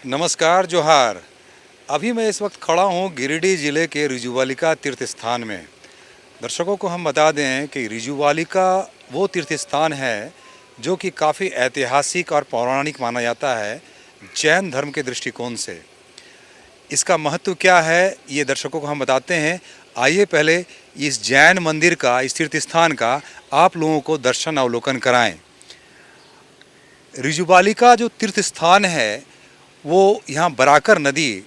नमस्कार जोहार। अभी मैं इस वक्त खड़ा हूँ गिरिडीह ज़िले के रिजुवालिका तीर्थ स्थान में। दर्शकों को हम बता दें कि रिजुवालिका वो तीर्थ स्थान है जो कि काफ़ी ऐतिहासिक और पौराणिक माना जाता है जैन धर्म के दृष्टिकोण से। इसका महत्व क्या है ये दर्शकों को हम बताते हैं। आइए पहले इस जैन मंदिर का, इस तीर्थ स्थान का आप लोगों को दर्शन अवलोकन कराएं। रिजुवालिका जो तीर्थ स्थान है वो यहाँ बराकर नदी,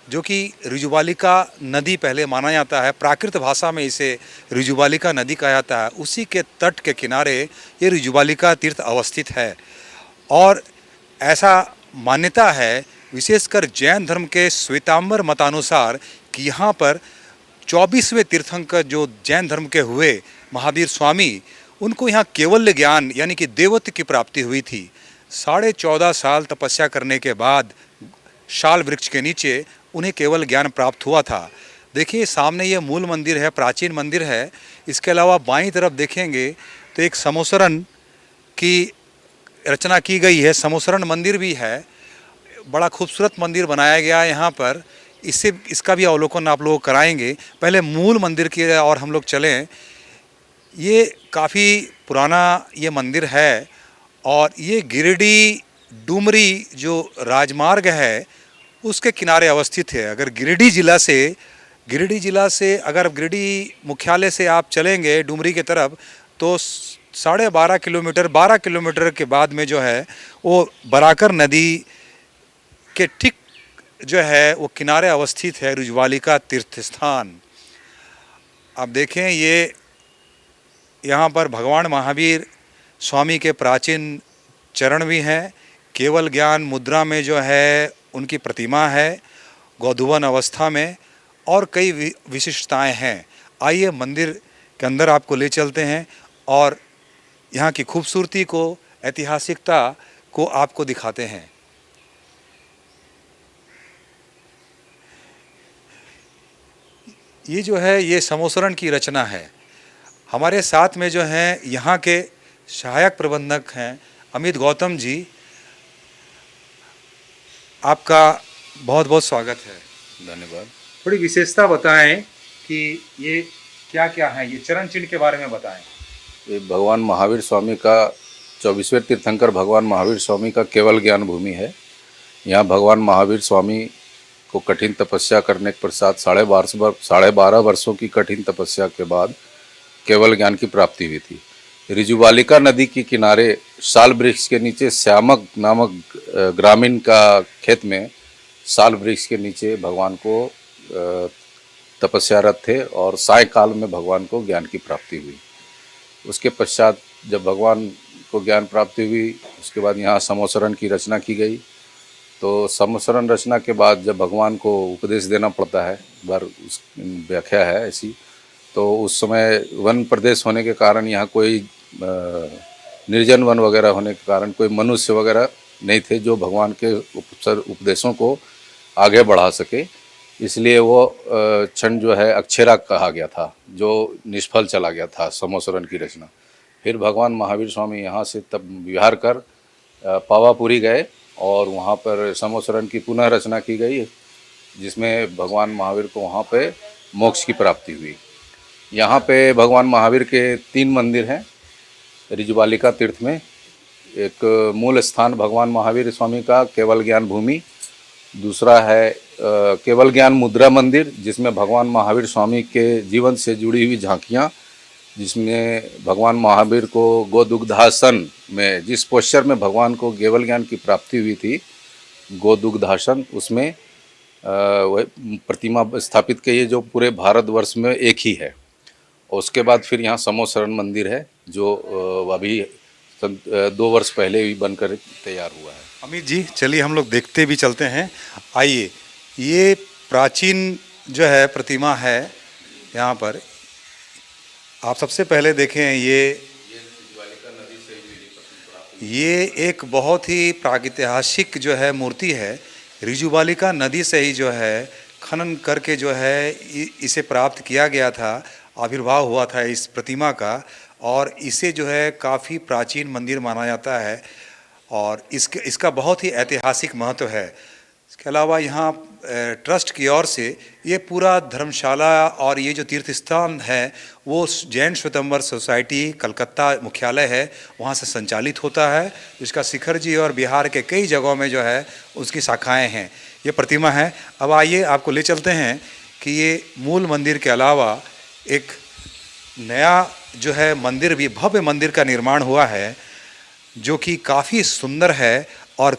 जो कि रिजुवालिका नदी पहले माना जाता है, प्राकृत भाषा में इसे रिजुवालिका नदी कहा जाता है, उसी के तट के किनारे ये रिजुवालिका तीर्थ अवस्थित है। और ऐसा मान्यता है विशेषकर जैन धर्म के श्वेतांबर मतानुसार कि यहाँ पर 24वें तीर्थंकर जो जैन धर्म के हुए महावीर स्वामी, उनको यहाँ केवल्य ज्ञान यानी कि देवत्व की प्राप्ति हुई थी। 14.5 साल तपस्या करने के बाद शाल वृक्ष के नीचे उन्हें केवल ज्ञान प्राप्त हुआ था। देखिए सामने ये मूल मंदिर है, प्राचीन मंदिर है। इसके अलावा बाईं तरफ देखेंगे तो एक समोसरण की रचना की गई है, समोसरण मंदिर भी है। बड़ा खूबसूरत मंदिर बनाया गया है यहाँ पर। इसका भी अवलोकन आप लोग कराएंगे। पहले मूल मंदिर की और हम लोग चलें। ये काफ़ी पुराना ये मंदिर है और ये गिरिडीह डुमरी जो राजमार्ग है उसके किनारे अवस्थित है। अगर गिरिडीह जिला से अगर गिरिडीह मुख्यालय से आप चलेंगे डुमरी की तरफ तो 12.5 किलोमीटर के बाद में जो है वो बराकर नदी के ठीक जो है वो किनारे अवस्थित है रिजुवालिका तीर्थ स्थान। आप देखें ये यहाँ पर भगवान महावीर स्वामी के प्राचीन चरण भी हैं। केवल ज्ञान मुद्रा में जो है उनकी प्रतिमा है, गौधुवन अवस्था में, और कई विशिष्टताएं हैं। आइए मंदिर के अंदर आपको ले चलते हैं और यहाँ की खूबसूरती को, ऐतिहासिकता को आपको दिखाते हैं। ये जो है ये समोसरण की रचना है। हमारे साथ में जो हैं यहाँ के सहायक प्रबंधक हैं अमित गौतम जी। आपका बहुत बहुत स्वागत है। धन्यवाद। थोड़ी विशेषता बताएं कि ये क्या क्या है, ये चरण चिन्ह के बारे में बताएं। ये भगवान महावीर स्वामी का 24वें तीर्थंकर भगवान महावीर स्वामी का केवल ज्ञान भूमि है। यहाँ भगवान महावीर स्वामी को कठिन तपस्या करने के पश्चात 12.5 वर्षों की कठिन तपस्या के बाद केवल ज्ञान की प्राप्ति हुई थी। रिजुवालिका नदी के किनारे साल वृक्ष के नीचे श्यामक नामक ग्रामीण का खेत में साल वृक्ष के नीचे भगवान को तपस्यारत थे और सायकाल में भगवान को ज्ञान की प्राप्ति हुई। उसके पश्चात जब भगवान को ज्ञान प्राप्ति हुई उसके बाद यहाँ समोसरण की रचना की गई। तो समोसरण रचना के बाद जब भगवान को उपदेश देना पड़ता है, बार उस व्याख्या है ऐसी, तो उस समय वन प्रदेश होने के कारण यहाँ कोई निर्जन वन वगैरह होने के कारण कोई मनुष्य वगैरह नहीं थे जो भगवान के उपदेशों को आगे बढ़ा सके। इसलिए वो क्षण जो है अक्षरा कहा गया था, जो निष्फल चला गया था समोसरण की रचना। फिर भगवान महावीर स्वामी यहाँ से तब विहार कर पावापुरी गए और वहाँ पर समोसरण की पुनः रचना की गई, जिसमें भगवान महावीर को वहाँ पे मोक्ष की प्राप्ति हुई। यहाँ पे भगवान महावीर के 3 मंदिर हैं रिजुवालिका तीर्थ में। एक मूल स्थान भगवान महावीर स्वामी का केवल ज्ञान भूमि, दूसरा है केवल ज्ञान मुद्रा मंदिर जिसमें भगवान महावीर स्वामी के जीवन से जुड़ी हुई झांकियाँ, जिसमें भगवान महावीर को गोदुग्धासन में, जिस पोस्चर में भगवान को केवल ज्ञान की प्राप्ति हुई थी गोदुग्धासन, उसमें वह प्रतिमा स्थापित की है जो पूरे भारतवर्ष में एक ही है। और उसके बाद फिर यहाँ समोसरण मंदिर है जो अभी 2 वर्ष पहले ही बनकर तैयार हुआ है। अमित जी चलिए हम लोग देखते भी चलते हैं। आइए, ये प्राचीन जो है प्रतिमा है यहाँ पर। आप सबसे पहले देखें ये एक बहुत ही प्रागैतिहासिक जो है मूर्ति है। रिजुवालिका नदी से ही जो है खनन करके जो है इसे प्राप्त किया गया था, आविर्भाव हुआ था इस प्रतिमा का, और इसे जो है काफ़ी प्राचीन मंदिर माना जाता है और इसका बहुत ही ऐतिहासिक महत्व है। इसके अलावा यहाँ ट्रस्ट की ओर से ये पूरा धर्मशाला और ये जो तीर्थ स्थान है वो जैन श्वेतंबर सोसाइटी कलकत्ता मुख्यालय है, वहाँ से संचालित होता है। जिसका शिखर जी और बिहार के कई जगहों में जो है उसकी शाखाएं हैं। ये प्रतिमा है। अब आइए आपको ले चलते हैं कि ये मूल मंदिर के अलावा एक नया जो है मंदिर भी, भव्य मंदिर का निर्माण हुआ है जो कि काफ़ी सुंदर है। और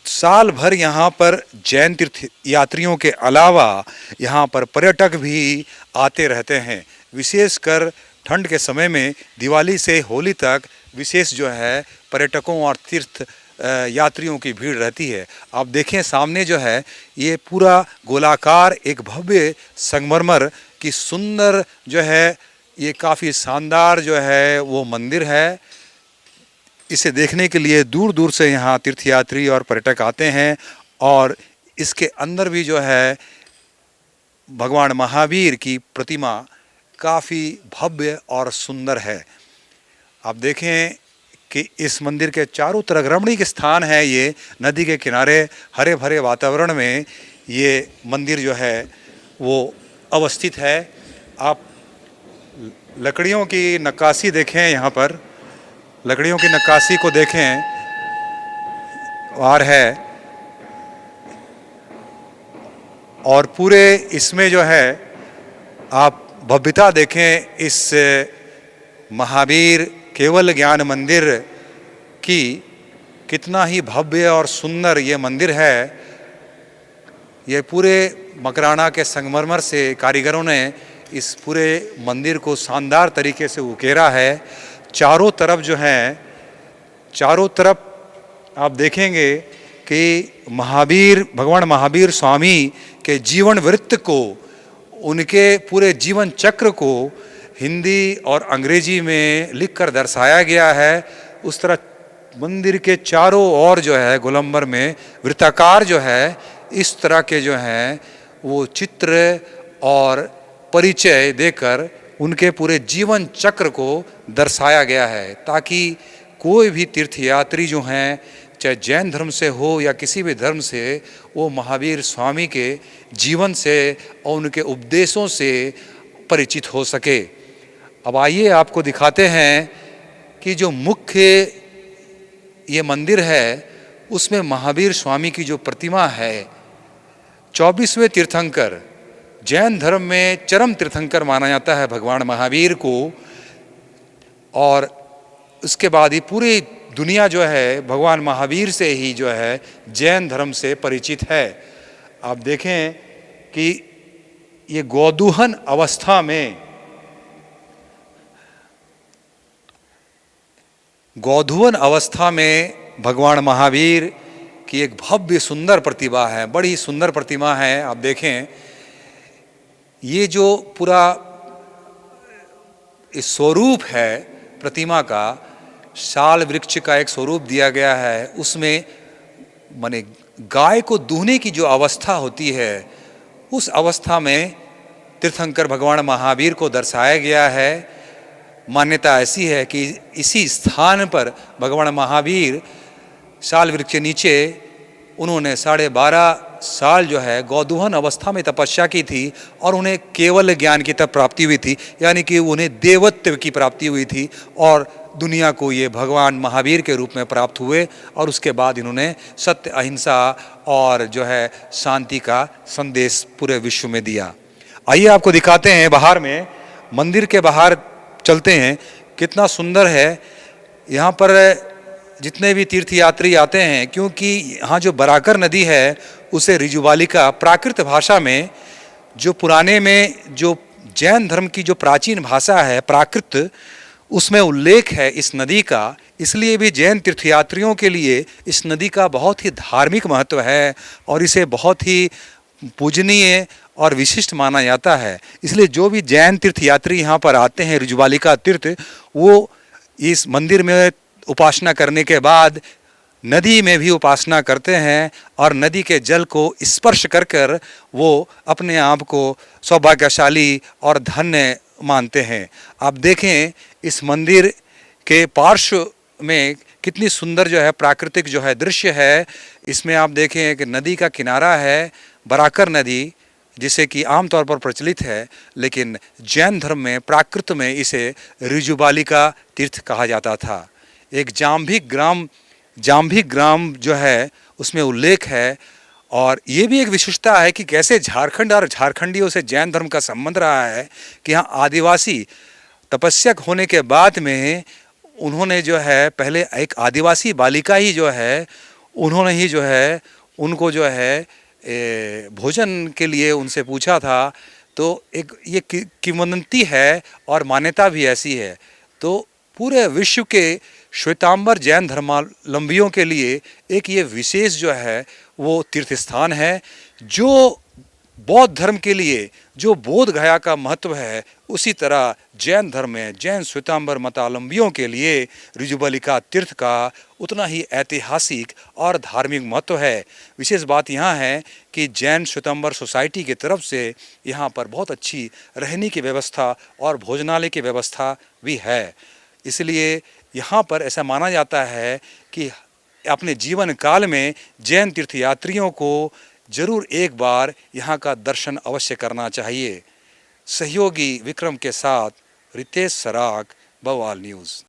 साल भर यहाँ पर जैन तीर्थ यात्रियों के अलावा यहाँ पर पर्यटक भी आते रहते हैं। विशेषकर ठंड के समय में दिवाली से होली तक विशेष जो है पर्यटकों और तीर्थ यात्रियों की भीड़ रहती है। आप देखें सामने जो है ये पूरा गोलाकार एक भव्य संगमरमर की सुंदर जो है, ये काफ़ी शानदार जो है वो मंदिर है। इसे देखने के लिए दूर दूर से यहाँ तीर्थयात्री और पर्यटक आते हैं। और इसके अंदर भी जो है भगवान महावीर की प्रतिमा काफ़ी भव्य और सुंदर है। आप देखें कि इस मंदिर के चारों तरफ रमणीक स्थान है। ये नदी के किनारे हरे भरे वातावरण में ये मंदिर जो है वो अवस्थित है। आप लकड़ियों की नक्काशी देखें, यहाँ पर लकड़ियों की नक्काशी को देखें और है, और पूरे इसमें जो है आप भव्यता देखें इस महावीर केवल ज्ञान मंदिर की, कितना ही भव्य और सुंदर ये मंदिर है। ये पूरे मकराना के संगमरमर से कारीगरों ने इस पूरे मंदिर को शानदार तरीके से उकेरा है। चारों तरफ जो है, चारों तरफ आप देखेंगे कि महावीर, भगवान महावीर स्वामी के जीवन वृत्त को, उनके पूरे जीवन चक्र को हिंदी और अंग्रेजी में लिखकर दर्शाया गया है। उस तरह मंदिर के चारों ओर जो है गोलंबर में वृत्ताकार जो है इस तरह के जो हैं वो चित्र और परिचय देकर उनके पूरे जीवन चक्र को दर्शाया गया है, ताकि कोई भी तीर्थयात्री जो हैं, चाहे जैन धर्म से हो या किसी भी धर्म से, वो महावीर स्वामी के जीवन से और उनके उपदेशों से परिचित हो सके। अब आइए आपको दिखाते हैं कि जो मुख्य ये मंदिर है उसमें महावीर स्वामी की जो प्रतिमा है, 24वें तीर्थंकर, जैन धर्म में चरम तीर्थंकर माना जाता है भगवान महावीर को। और उसके बाद ही पूरी दुनिया जो है भगवान महावीर से ही जो है जैन धर्म से परिचित है। आप देखें कि ये गोदूहन अवस्था में, गोधूहन अवस्था में भगवान महावीर की एक भव्य सुंदर प्रतिमा है, बड़ी सुंदर प्रतिमा है। आप देखें ये जो पूरा इस स्वरूप है प्रतिमा का, शाल वृक्ष का एक स्वरूप दिया गया है। उसमें माने गाय को दूहने की जो अवस्था होती है उस अवस्था में तीर्थंकर भगवान महावीर को दर्शाया गया है। मान्यता ऐसी है कि इसी स्थान पर भगवान महावीर शाल वृक्ष के नीचे उन्होंने 12.5 साल जो है गोदूहन अवस्था में तपस्या की थी और उन्हें केवल ज्ञान की तब प्राप्ति हुई थी, यानी कि उन्हें देवत्व की प्राप्ति हुई थी और दुनिया को ये भगवान महावीर के रूप में प्राप्त हुए। और उसके बाद इन्होंने सत्य, अहिंसा और जो है शांति का संदेश पूरे विश्व में दिया। आइए आपको दिखाते हैं, बाहर में मंदिर के बाहर चलते हैं, कितना सुंदर है। यहाँ पर जितने भी तीर्थयात्री आते हैं, क्योंकि यहाँ जो बराकर नदी है उसे ऋजुबालिका, प्राकृत भाषा में जो पुराने में जो जैन धर्म की जो प्राचीन भाषा है प्राकृत, उसमें उल्लेख है इस नदी का। इसलिए भी जैन तीर्थयात्रियों के लिए इस नदी का बहुत ही धार्मिक महत्व है और इसे बहुत ही पूजनीय और विशिष्ट माना जाता है। इसलिए जो भी जैन तीर्थयात्री यहाँ पर आते हैं ऋजुबालिका तीर्थ, वो इस मंदिर में उपासना करने के बाद नदी में भी उपासना करते हैं और नदी के जल को स्पर्श कर कर वो अपने आप को सौभाग्यशाली और धन्य मानते हैं। आप देखें इस मंदिर के पार्श्व में कितनी सुंदर जो है प्राकृतिक जो है दृश्य है। इसमें आप देखें कि नदी का किनारा है बराकर नदी, जिसे कि आमतौर पर प्रचलित है, लेकिन जैन धर्म में प्राकृत में इसे ऋजुबालिका तीर्थ कहा जाता था। एक जाम्भी ग्राम जो है उसमें उल्लेख है। और ये भी एक विशेषता है कि कैसे झारखंड और झारखंडियों से जैन धर्म का संबंध रहा है कि यहाँ आदिवासी तपस्यक होने के बाद में उन्होंने जो है पहले एक आदिवासी बालिका ही जो है उन्होंने ही जो है उनको जो है भोजन के लिए उनसे पूछा था। तो एक ये किंवदंती है और मान्यता भी ऐसी है। तो पूरे विश्व के श्वेतांबर जैन धर्मावलंबियों के लिए एक ये विशेष जो है वो तीर्थ स्थान है। जो बौद्ध धर्म के लिए जो बोध गया का महत्व है, उसी तरह जैन धर्म में जैन श्वेतांबर मतावलंबियों के लिए ऋजुबलिका तीर्थ का उतना ही ऐतिहासिक और धार्मिक महत्व है। विशेष बात यहाँ है कि जैन श्वेतांबर सोसाइटी की तरफ से यहाँ पर बहुत अच्छी रहने की व्यवस्था और भोजनालय की व्यवस्था भी है। इसलिए यहाँ पर ऐसा माना जाता है कि अपने जीवन काल में जैन तीर्थयात्रियों को जरूर एक बार यहाँ का दर्शन अवश्य करना चाहिए। सहयोगी विक्रम के साथ रितेश सराग, बवाल न्यूज़।